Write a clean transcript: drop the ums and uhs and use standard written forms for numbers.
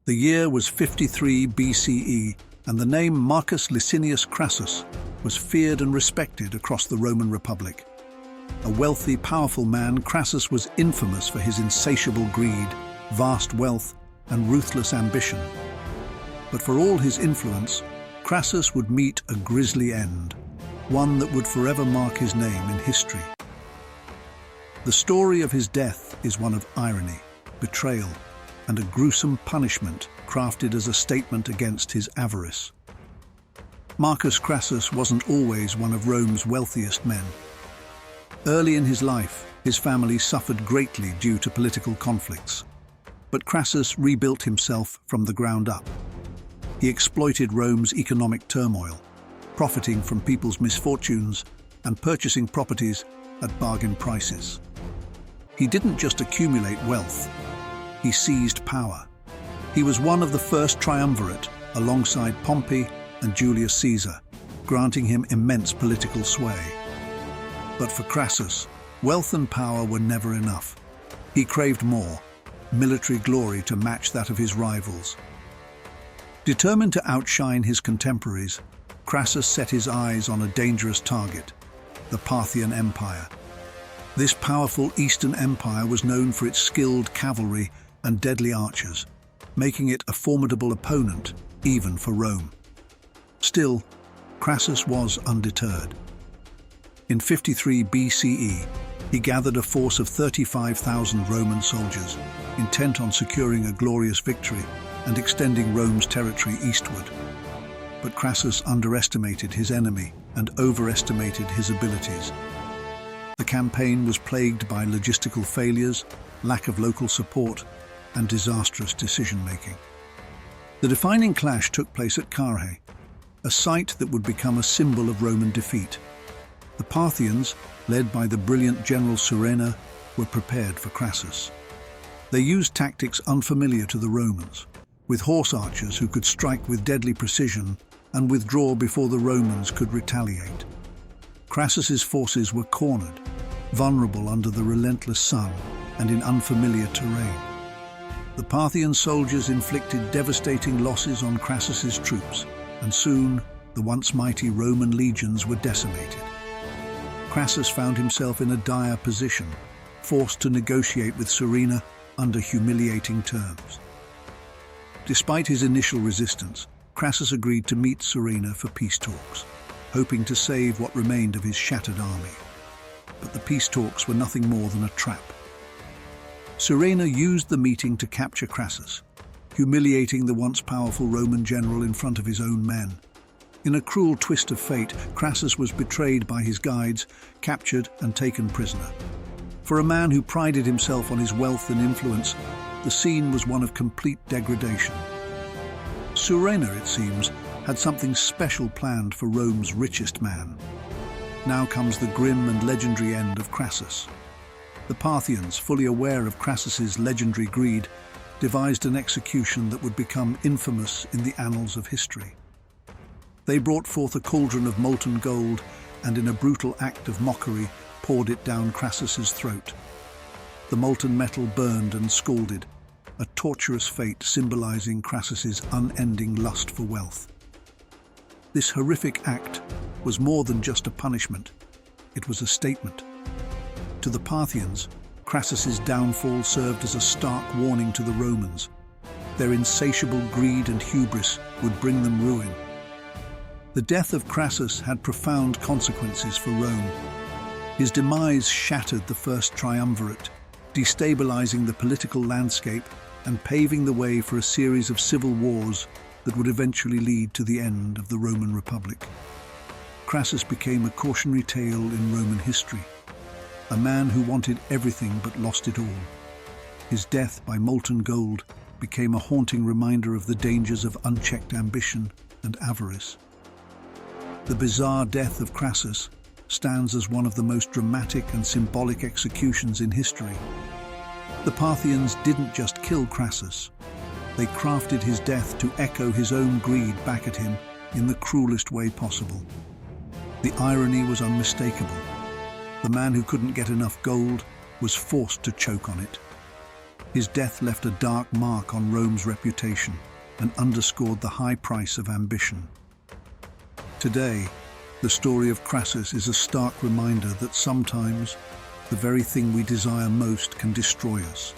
The year was 53 BCE, and the name Marcus Licinius Crassus was feared and respected across the Roman Republic. A wealthy, powerful man, Crassus was infamous for his insatiable greed, vast wealth, and ruthless ambition. But for all his influence, Crassus would meet a grisly end, one that would forever mark his name in history. The story of his death is one of irony, betrayal, and a gruesome punishment crafted as a statement against his avarice. Marcus Crassus wasn't always one of Rome's wealthiest men. Early in his life, his family suffered greatly due to political conflicts. But Crassus rebuilt himself from the ground up. He exploited Rome's economic turmoil, profiting from people's misfortunes and purchasing properties at bargain prices. He didn't just accumulate wealth, he seized power. He was one of the first triumvirate, alongside Pompey and Julius Caesar, granting him immense political sway. But for Crassus, wealth and power were never enough. He craved more, military glory to match that of his rivals. Determined to outshine his contemporaries, Crassus set his eyes on a dangerous target, the Parthian Empire. This powerful Eastern empire was known for its skilled cavalry and deadly archers, making it a formidable opponent even for Rome. Still, Crassus was undeterred. In 53 BCE, he gathered a force of 35,000 Roman soldiers, intent on securing a glorious victory and extending Rome's territory eastward. But Crassus underestimated his enemy and overestimated his abilities. The campaign was plagued by logistical failures, lack of local support, and disastrous decision-making. The defining clash took place at Carrhae, a site that would become a symbol of Roman defeat. The Parthians, led by the brilliant general Surena, were prepared for Crassus. They used tactics unfamiliar to the Romans, with horse archers who could strike with deadly precision and withdraw before the Romans could retaliate. Crassus's forces were cornered, vulnerable under the relentless sun and in unfamiliar terrain. The Parthian soldiers inflicted devastating losses on Crassus's troops, and soon the once mighty Roman legions were decimated. Crassus found himself in a dire position, forced to negotiate with Surena under humiliating terms. Despite his initial resistance, Crassus agreed to meet Surena for peace talks, hoping to save what remained of his shattered army. But the peace talks were nothing more than a trap. Surena used the meeting to capture Crassus, humiliating the once powerful Roman general in front of his own men. In a cruel twist of fate, Crassus was betrayed by his guides, captured and taken prisoner. For a man who prided himself on his wealth and influence, the scene was one of complete degradation. Surena, it seems, had something special planned for Rome's richest man. Now comes the grim and legendary end of Crassus. The Parthians, fully aware of Crassus's legendary greed, devised an execution that would become infamous in the annals of history. They brought forth a cauldron of molten gold and, in a brutal act of mockery, poured it down Crassus's throat. The molten metal burned and scalded, a torturous fate symbolizing Crassus's unending lust for wealth. This horrific act was more than just a punishment. It was a statement. To the Parthians, Crassus's downfall served as a stark warning to the Romans. Their insatiable greed and hubris would bring them ruin. The death of Crassus had profound consequences for Rome. His demise shattered the first triumvirate, destabilizing the political landscape and paving the way for a series of civil wars that would eventually lead to the end of the Roman Republic. Crassus became a cautionary tale in Roman history, a man who wanted everything but lost it all. His death by molten gold became a haunting reminder of the dangers of unchecked ambition and avarice. The bizarre death of Crassus stands as one of the most dramatic and symbolic executions in history. The Parthians didn't just kill Crassus. They crafted his death to echo his own greed back at him in the cruelest way possible. The irony was unmistakable. The man who couldn't get enough gold was forced to choke on it. His death left a dark mark on Rome's reputation and underscored the high price of ambition. Today, the story of Crassus is a stark reminder that sometimes the very thing we desire most can destroy us.